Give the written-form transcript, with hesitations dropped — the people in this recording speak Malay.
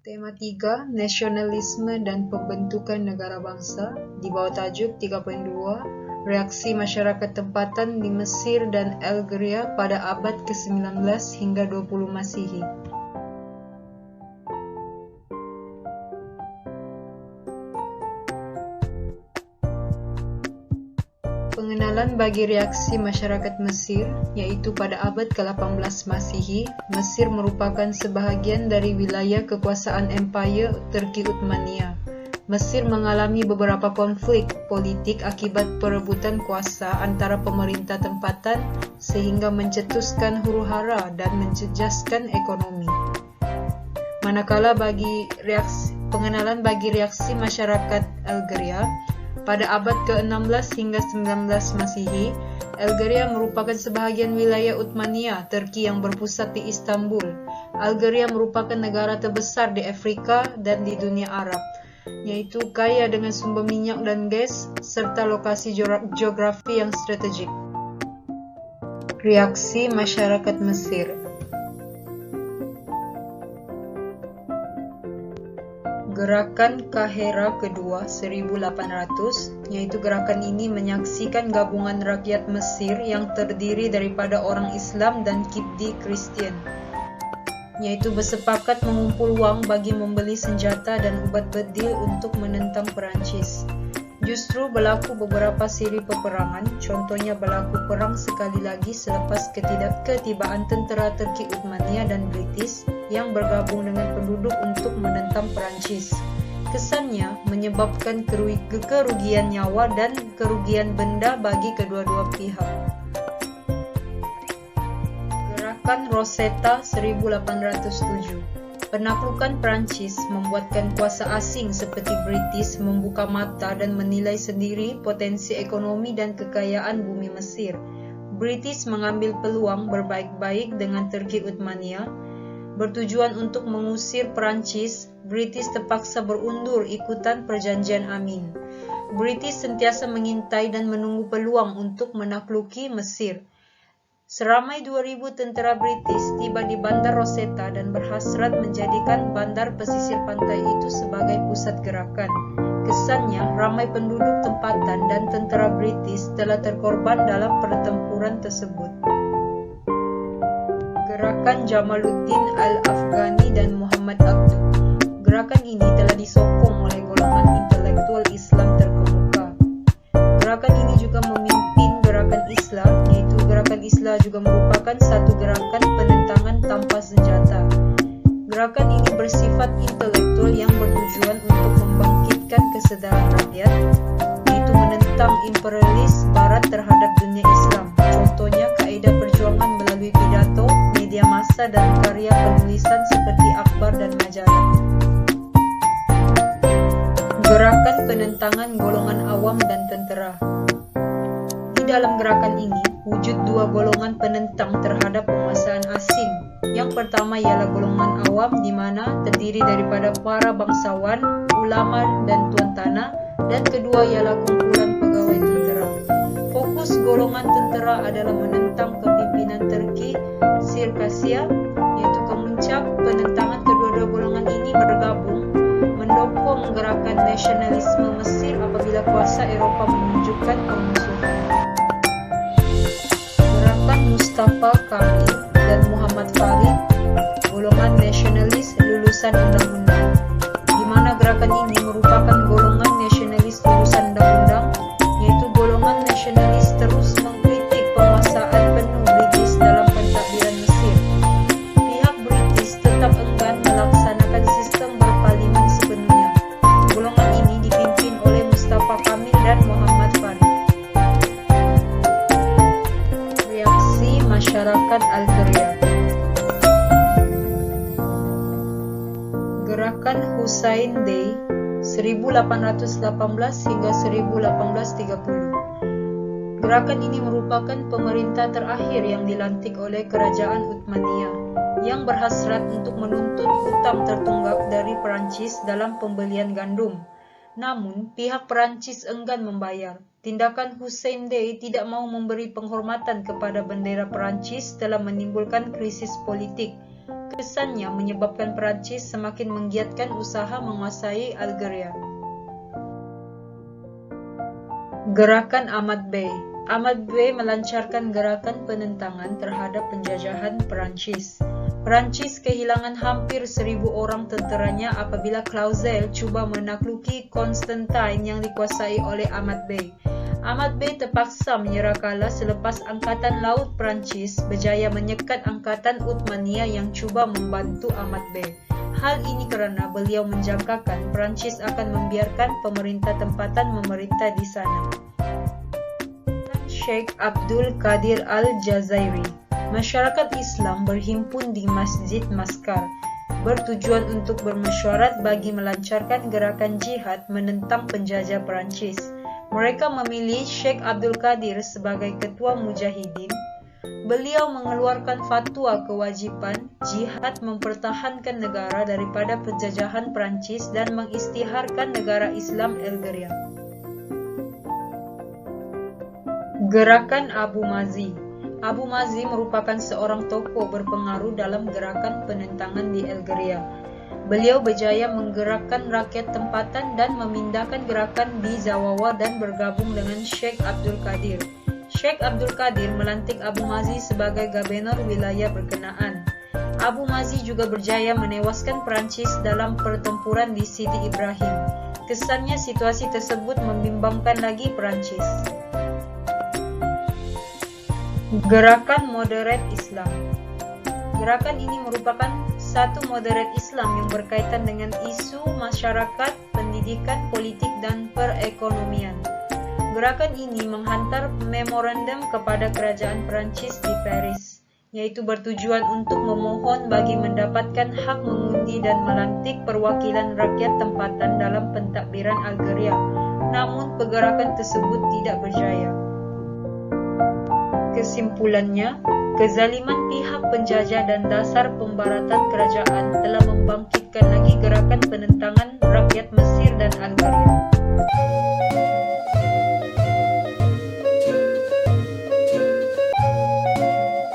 Tema 3, Nasionalisme dan Pembentukan Negara Bangsa, di bawah tajuk 3.2, Reaksi Masyarakat Tempatan di Mesir dan Algeria pada abad ke-19 hingga 20 Masihi. Pengenalan bagi reaksi masyarakat Mesir, yaitu pada abad ke-18 Masihi, Mesir merupakan sebahagian dari wilayah kekuasaan Empire Turki Uthmaniyah. Mesir mengalami beberapa konflik politik akibat perebutan kuasa antara pemerintah tempatan sehingga mencetuskan huru-hara dan menjejaskan ekonomi. Manakala pengenalan bagi reaksi masyarakat Algeria, pada abad ke-16 hingga 19 Masihi, Algeria merupakan sebahagian wilayah Uthmaniyah Turki yang berpusat di Istanbul. Algeria merupakan negara terbesar di Afrika dan di dunia Arab, yaitu kaya dengan sumber minyak dan gas, serta lokasi geografi yang strategik. Reaksi masyarakat Mesir. Gerakan Kahera kedua 1800, yaitu gerakan ini menyaksikan gabungan rakyat Mesir yang terdiri daripada orang Islam dan Kipti Kristen, yaitu bersepakat mengumpul wang bagi membeli senjata dan ubat bedil untuk menentang Perancis. Justru berlaku beberapa siri peperangan, contohnya berlaku perang sekali lagi selepas ketibaan tentera Turki Uthmaniyah dan British yang bergabung dengan penduduk untuk menentang Perancis. Kesannya menyebabkan kerugian nyawa dan kerugian benda bagi kedua-dua pihak. Gerakan Rosetta 1807. Penaklukan Perancis membuatkan kuasa asing seperti British membuka mata dan menilai sendiri potensi ekonomi dan kekayaan bumi Mesir. British mengambil peluang berbaik-baik dengan Turki Uthmaniyah. Bertujuan untuk mengusir Perancis, British terpaksa berundur ikutan Perjanjian Amin. British sentiasa mengintai dan menunggu peluang untuk menakluki Mesir. Seramai 2.000 tentera British tiba di Bandar Rosetta dan berhasrat menjadikan bandar pesisir pantai itu sebagai pusat gerakan. Kesannya, ramai penduduk tempatan dan tentera British telah terkorban dalam pertempuran tersebut. Gerakan Jamaluddin Al-Afghani dan Muhammad Abduh. Gerakan ini telah disokong oleh golongan intelektual Islam terkemuka. Gerakan ini juga memimpin gerakan Islam, yaitu gerakan Islam juga merupakan satu gerakan penentangan tanpa senjata. Gerakan ini bersifat intelektual yang bertujuan untuk membangkitkan kesadaran rakyat, yaitu menentang imperialis Barat terhadap dunia Islam. Contohnya kaidah perjuangan melalui pidato, media massa dan karya penulisan seperti akhbar dan majalah. Gerakan penentangan golongan awam dan tentera. Di dalam gerakan ini, wujud dua golongan penentang terhadap penguasaan asing. Yang pertama ialah golongan awam, di mana terdiri daripada para bangsawan, ulama dan tuan tanah, dan kedua ialah kumpulan pegawai tentera. Fokus golongan tentera adalah menentang kepimpinan Turki Sirkasya, yaitu kemuncak penentangan kedua-dua golongan ini bergabung mendukung gerakan nasionalisme Mesir apabila kuasa Eropa menunjukkan pemusuhan. Gerakan Mustafa Kamil dan Muhammad Farid, golongan nasionalis lulusan undang-undang, di mana gerakan ini merupakan golongan nasionalis lulusan undang-undang, yaitu golongan nasionalis terus mengkritik penguasaan penuh British dalam pentadbiran Mesir. Pihak British tetap enggan melaksanakan sistem berparlimen sepenuhnya. Golongan ini dipimpin oleh Mustafa Kamil dan Muhammad Farid. Reaksi masyarakat Algeria. Gerakan Hussein Dey 1818 hingga 1830. Gerakan ini merupakan pemerintah terakhir yang dilantik oleh Kerajaan Uthmaniyah yang berhasrat untuk menuntut hutang tertunggak dari Perancis dalam pembelian gandum. Namun, pihak Perancis enggan membayar. Tindakan Hussein Dey tidak mau memberi penghormatan kepada bendera Perancis telah menimbulkan krisis politik. kesannya menyebabkan Perancis semakin menggiatkan usaha menguasai Algeria. Gerakan Ahmad Bey. Ahmad Bey melancarkan gerakan penentangan terhadap penjajahan Perancis. Perancis kehilangan hampir 1.000 orang tenteranya apabila Clausel cuba menakluki Constantine yang dikuasai oleh Ahmad Bey. Ahmad Bey terpaksa menyerah kalah selepas Angkatan Laut Perancis berjaya menyekat Angkatan Uthmaniyah yang cuba membantu Ahmad Bey. Hal ini kerana beliau menjangkakan Perancis akan membiarkan pemerintah tempatan memerintah di sana. Sheikh Abdul Qadir Al-Jazairi. Masyarakat Islam berhimpun di Masjid Maskar, bertujuan untuk bermesyuarat bagi melancarkan gerakan jihad menentang penjajah Perancis. Mereka memilih Sheikh Abdul Qadir sebagai ketua mujahidin. Beliau mengeluarkan fatwa kewajipan jihad mempertahankan negara daripada penjajahan Perancis dan mengisytiharkan negara Islam Algeria. Gerakan Abu Mazi. Abu Mazi merupakan seorang tokoh berpengaruh dalam gerakan penentangan di Algeria. Beliau berjaya menggerakkan rakyat tempatan dan memindahkan gerakan di Zawawa dan bergabung dengan Sheikh Abdul Qadir. Sheikh Abdul Qadir melantik Abu Mazi sebagai gubernur wilayah berkenaan. Abu Mazi juga berjaya menewaskan Perancis dalam pertempuran di Sidi Ibrahim. Kesannya situasi tersebut membimbangkan lagi Perancis. Gerakan Moderat Islam. Gerakan ini merupakan satu moderat Islam yang berkaitan dengan isu masyarakat, pendidikan, politik, dan perekonomian. Gerakan ini menghantar memorandum kepada kerajaan Perancis di Paris, yaitu bertujuan untuk memohon bagi mendapatkan hak mengundi dan melantik perwakilan rakyat tempatan dalam pentadbiran Algeria. Namun pergerakan tersebut tidak berjaya. Kesimpulannya, kezaliman pihak penjajah dan dasar pembaratan kerajaan telah membangkitkan lagi gerakan penentangan rakyat Mesir dan Algeria.